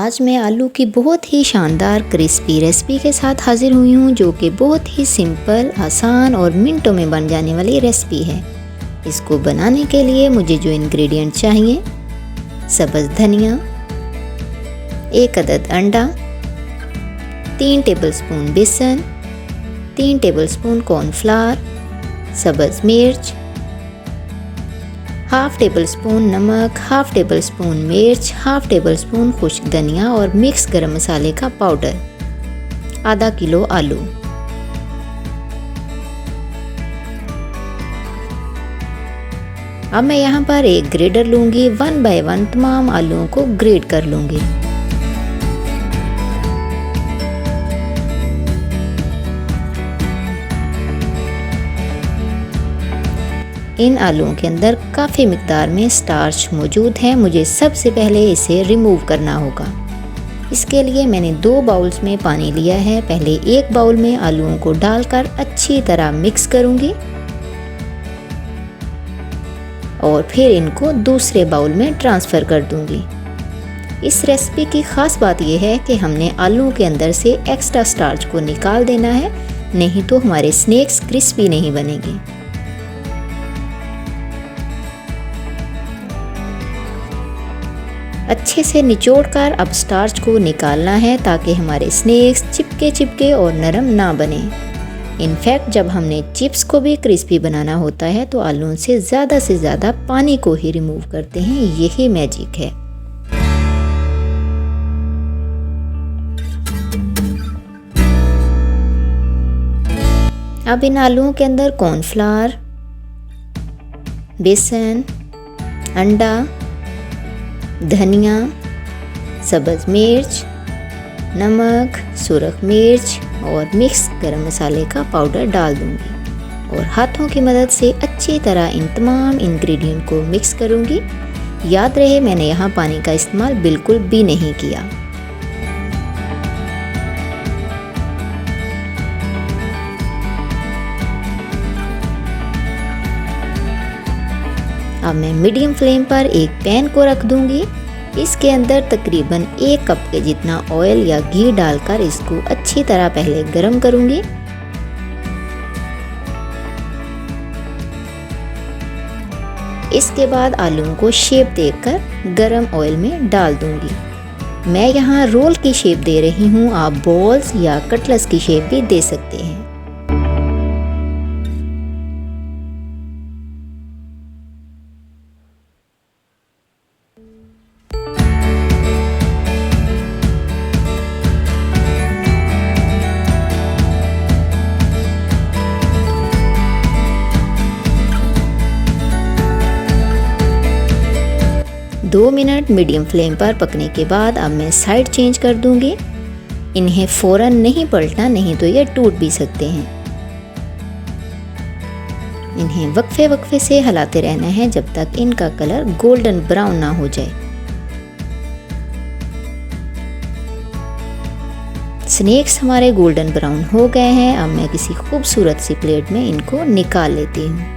आज मैं आलू की बहुत ही शानदार क्रिस्पी रेसिपी के साथ हाजिर हुई हूँ, जो कि बहुत ही सिंपल, आसान और मिनटों में बन जाने वाली रेसिपी है। इसको बनाने के लिए मुझे जो इंग्रेडिएंट चाहिए, सब्ज़ धनिया, 1 अदद अंडा, 3 टेबलस्पून बेसन, 3 टेबलस्पून कॉर्नफ्लावर, सब्ज़ मिर्च, हाफ टेबल स्पून नमक, हाफ टेबल स्पून मिर्च, हाफ टेबल स्पून खुश्क धनिया और मिक्स गरम मसाले का पाउडर, आधा किलो आलू। अब मैं यहाँ पर एक ग्रेडर लूँगी, 1 बाय 1 तमाम आलूओं को ग्रेड कर लूँगी। इन आलूओं के अंदर काफ़ी मिकदार में स्टार्च मौजूद है, मुझे सबसे पहले इसे रिमूव करना होगा। इसके लिए मैंने 2 बाउल्स में पानी लिया है। पहले एक बाउल में आलूओं को डालकर अच्छी तरह मिक्स करूंगी और फिर इनको दूसरे बाउल में ट्रांसफ़र कर दूंगी। इस रेसिपी की ख़ास बात यह है कि हमने आलूओं के अंदर से एक्स्ट्रा स्टार्च को निकाल देना है, नहीं तो हमारे स्नैक्स क्रिस्पी नहीं बनेंगे। अच्छे से निचोड़कर अब स्टार्च को निकालना है, ताकि हमारे स्नैक्स चिपके और नरम ना बने। इनफैक्ट जब हमने चिप्स को भी क्रिस्पी बनाना होता है तो आलूओं से ज़्यादा पानी को ही रिमूव करते हैं, यही मैजिक है। अब इन आलूओं के अंदर कॉर्नफ्लावर, बेसन, अंडा, धनिया, सब्ज़ मिर्च, नमक, सुरख मिर्च और मिक्स गरम मसाले का पाउडर डाल दूंगी और हाथों की मदद से अच्छी तरह इन तमाम इंग्रेडिएंट को मिक्स करूंगी। याद रहे, मैंने यहाँ पानी का इस्तेमाल बिल्कुल भी नहीं किया। अब मैं मीडियम फ्लेम पर एक पैन को रख दूंगी। इसके अंदर तकरीबन 1 कप के जितना ऑयल या घी डालकर इसको अच्छी तरह पहले गरम करूंगी। इसके बाद आलूओं को शेप देकर गरम ऑयल में डाल दूंगी। मैं यहाँ रोल की शेप दे रही हूँ, आप बॉल्स या कटलेट्स की शेप भी दे सकते हैं। दो मिनट मीडियम फ्लेम पर पकने के बाद अब मैं साइड चेंज कर दूंगी। इन्हें फ़ौरन नहीं पलटना, नहीं तो ये टूट भी सकते हैं। इन्हें वक्फे से हिलाते रहना है जब तक इनका कलर गोल्डन ब्राउन ना हो जाए। स्नैक्स हमारे गोल्डन ब्राउन हो गए हैं। अब मैं किसी खूबसूरत सी प्लेट में इनको निकाल लेती हूँ।